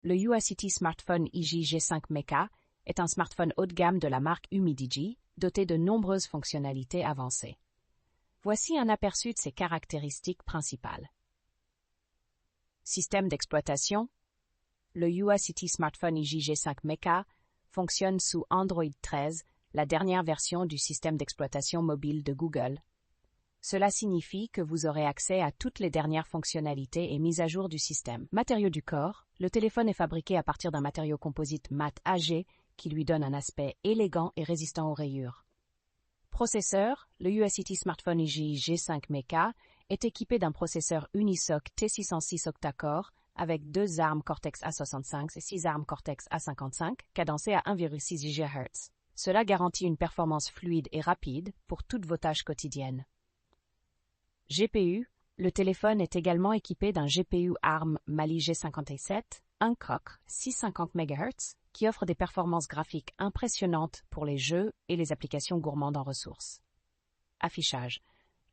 Le UACity Smartphone IG G5 Mecha est un smartphone haut de gamme de la marque Umidigi, doté de nombreuses fonctionnalités avancées. Voici un aperçu de ses caractéristiques principales. Système d'exploitation. Le UACity Smartphone IG G5 Mecha fonctionne sous Android 13, la dernière version du système d'exploitation mobile de Google. Cela signifie que vous aurez accès à toutes les dernières fonctionnalités et mises à jour du système. Matériaux du corps. Le téléphone est fabriqué à partir d'un matériau composite mat AG qui lui donne un aspect élégant et résistant aux rayures. Processeur. Le UACity Smartphone IG G5 Mecha est équipé d'un processeur Unisoc T606 octa-core avec 2 ARM Cortex-A65 et 6 ARM Cortex-A55 cadencés à 1,6 GHz. Cela garantit une performance fluide et rapide pour toutes vos tâches quotidiennes. GPU. Le téléphone est également équipé d'un GPU ARM Mali G57, 1 Coq, 650 MHz, qui offre des performances graphiques impressionnantes pour les jeux et les applications gourmandes en ressources. Affichage.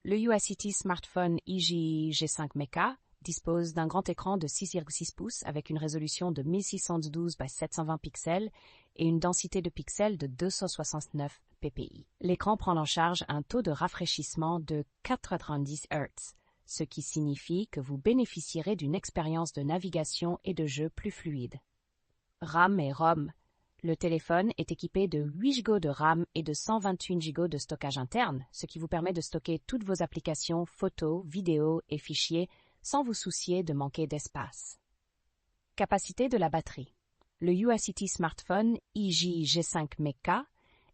Le UACity Smartphone IG G5 Mecha dispose d'un grand écran de 6,6 pouces avec une résolution de 1612 by 720 pixels et une densité de pixels de 269 ppi. L'écran prend en charge un taux de rafraîchissement de 90 Hz, ce qui signifie que vous bénéficierez d'une expérience de navigation et de jeu plus fluide. RAM et ROM. Le téléphone est équipé de 8 Go de RAM et de 128 Go de stockage interne, ce qui vous permet de stocker toutes vos applications, photos, vidéos et fichiers sans vous soucier de manquer d'espace. Capacité de la batterie. Le UACity Smartphone IG G5 Mecha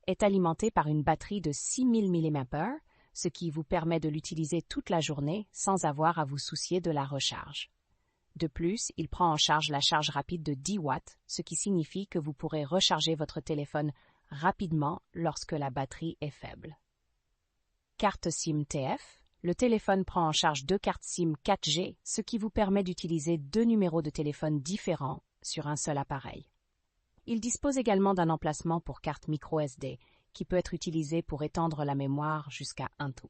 est alimenté par une batterie de 6000 mAh, ce qui vous permet de l'utiliser toute la journée sans avoir à vous soucier de la recharge. De plus, il prend en charge la charge rapide de 10 watts, ce qui signifie que vous pourrez recharger votre téléphone rapidement lorsque la batterie est faible. Carte SIM TF. Le téléphone prend en charge 2 cartes SIM 4G, ce qui vous permet d'utiliser 2 numéros de téléphone différents sur un seul appareil. Il dispose également d'un emplacement pour carte micro-SD, qui peut être utilisé pour étendre la mémoire jusqu'à 1 TB.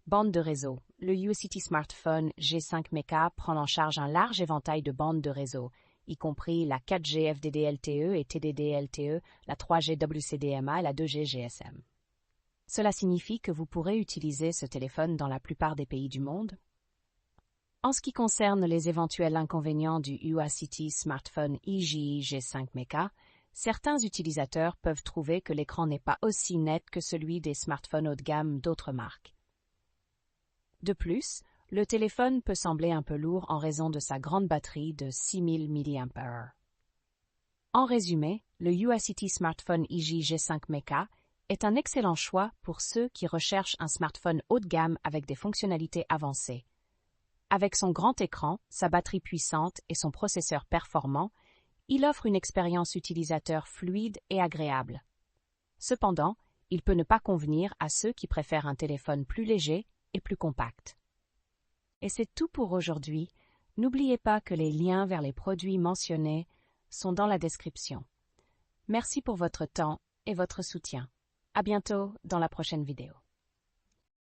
Bande de réseau. Le UACity Smartphone G5 Mecha prend en charge un large éventail de bandes de réseau, y compris la 4G FDD-LTE et TDD-LTE, la 3G WCDMA et la 2G GSM. Cela signifie que vous pourrez utiliser ce téléphone dans la plupart des pays du monde. En ce qui concerne les éventuels inconvénients du UACity Smartphone IG G5 Mecha, certains utilisateurs peuvent trouver que l'écran n'est pas aussi net que celui des smartphones haut de gamme d'autres marques. De plus, le téléphone peut sembler un peu lourd en raison de sa grande batterie de 6000 mAh. En résumé, le UACity Smartphone IG G5 Mecha est un excellent choix pour ceux qui recherchent un smartphone haut de gamme avec des fonctionnalités avancées. Avec son grand écran, sa batterie puissante et son processeur performant, il offre une expérience utilisateur fluide et agréable. Cependant, il peut ne pas convenir à ceux qui préfèrent un téléphone plus léger et plus compact. Et c'est tout pour aujourd'hui. N'oubliez pas que les liens vers les produits mentionnés sont dans la description. Merci pour votre temps et votre soutien. À bientôt dans la prochaine vidéo.